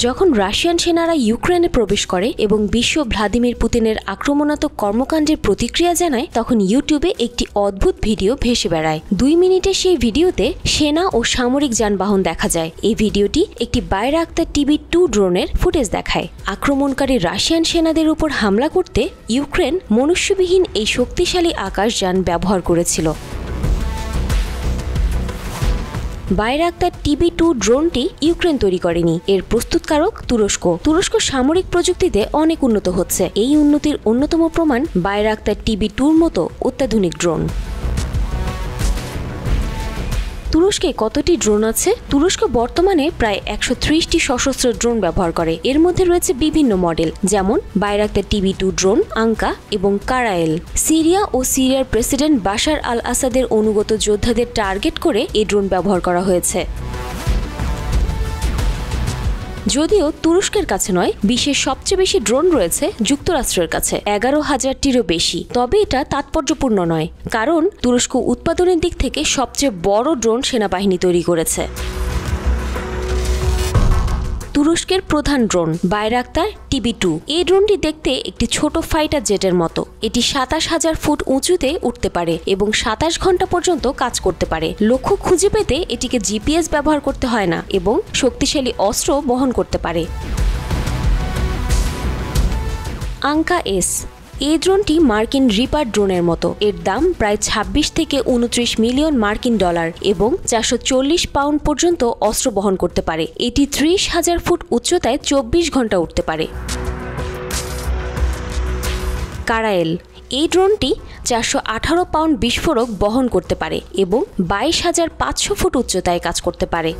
যখন রাশিয়ান সেনারা ইউক্রেনে প্রবেশ করে এবং বিশ্ব ভ্লাদিমির পুতিনের আক্রমণাত্মক কর্মকাণ্ডের প্রতিক্রিয়া জানায়, তখন ইউটিউবে একটি অদ্ভুত ভিডিও ভেসে বেড়ায়। 2 মিনিটের সেই ভিডিওতে সেনা ও সামরিক যানবাহন দেখা যায়। এই ভিডিওটি একটি বাইরাক্তার TB2 ড্রোনের ফুটেজ দেখায়। আক্রমণকারী রাশিয়ান সেনাদের উপর হামলা করতে ইউক্রেন মনুষ্যবিহীন এই শক্তিশালী আকাশযান ব্যবহার করেছিল। বাইরাক্তার TB2 ড্রোনটি ইউক্রেন তৈরি করেনি, এর প্রস্তুতকারক তুরস্ক সামরিক প্রযুক্তিতে অনেক উন্নত হচ্ছে। এই উন্নতির অন্যতম প্রমাণ বাইরাক্তার TB2-র মতো অত্যাধুনিক ড্রোন। তুরস্কে কতটি ড্রোন আছে? তুরস্ক বর্তমানে প্রায় 130টি সশস্ত্র ড্রোন ব্যবহার করে। এর মধ্যে রয়েছে বিভিন্ন মডেল, যেমন বাইরাক্তার TB2 ড্রোন, আঙ্কা এবং কারায়েল। সিরিয়া ও সিরিয়ার প্রেসিডেন্ট বাশার আল আসাদের অনুগত যোদ্ধাদের টার্গেট করে এই ড্রোন ব্যবহার করা হয়েছে। যদিও তুরস্কের কাছে নয়, বিশ্বের সবচেয়ে বেশি ড্রোন রয়েছে যুক্তরাষ্ট্রের কাছে, 11,000টিরও বেশি। তবে এটা তাৎপর্যপূর্ণ নয়, কারণ তুরস্ক উৎপাদনের দিক থেকে সবচেয়ে বড় ড্রোন সেনাবাহিনী তৈরি করেছে। তুরস্কের প্রধান ড্রোন বাইরাক্তার TB2। এই ড্রোনটি দেখতে একটি ছোট ফাইটার জেটের মতো। এটি 27,000 ফুট উঁচুতে উঠতে পারে এবং 27 ঘন্টা পর্যন্ত কাজ করতে পারে। লক্ষ্য খুঁজে পেতে এটিকে GPS ব্যবহার করতে হয় না এবং শক্তিশালী অস্ত্র বহন করতে পারে। আঙ্কা S। এই ড্রোনটি মার্কিন রিপার ড্রোনের মতো। এর দাম প্রায় 26 থেকে 29 মিলিয়ন মার্কিন ডলার এবং 440 পাউন্ড পর্যন্ত অস্ত্র বহন করতে পারে। এটি 30,000 ফুট উচ্চতায় 24 ঘন্টা উঠতে পারে। কারায়েল। এই ড্রোনটি 418 পাউন্ড বিস্ফোরক বহন করতে পারে এবং 22,500 ফুট উচ্চতায় কাজ করতে পারে।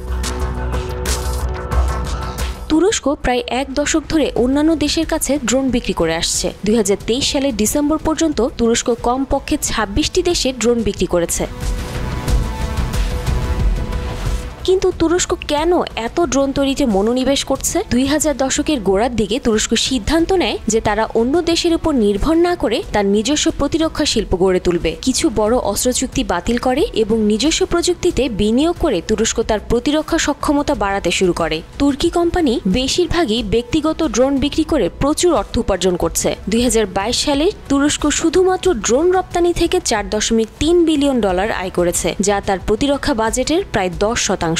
তুরস্ক প্রায় 1 দশক ধরে অন্যান্য দেশের কাছে ড্রোন বিক্রি করে আসছে। 2023 সালের ডিসেম্বর পর্যন্ত তুরস্ক কমপক্ষে 26টি দেশে ড্রোন বিক্রি করেছে। কিন্তু তুরস্ক কেন এত ড্রোন তৈরিতে মনোনিবেশ করছে? 2000 দশকের গোড়ার দিকে তুরস্ক সিদ্ধান্ত নেয় যে তারা অন্য দেশের উপর নির্ভর না করে তার নিজস্ব প্রতিরক্ষা শিল্প গড়ে তুলবে। কিছু বড় অস্ত্র চুক্তি বাতিল করে এবং নিজস্ব প্রযুক্তিতে বিনিয়োগ করে তুরস্ক তার প্রতিরক্ষা সক্ষমতা বাড়াতে শুরু করে। তুর্কি কোম্পানি বেশিরভাগই ব্যক্তিগত ড্রোন বিক্রি করে প্রচুর অর্থ উপার্জন করছে। 2022 সালে তুরস্ক শুধুমাত্র ড্রোন রপ্তানি থেকে $4.3 বিলিয়ন আয় করেছে, যা তার প্রতিরক্ষা বাজেটের প্রায় 10%।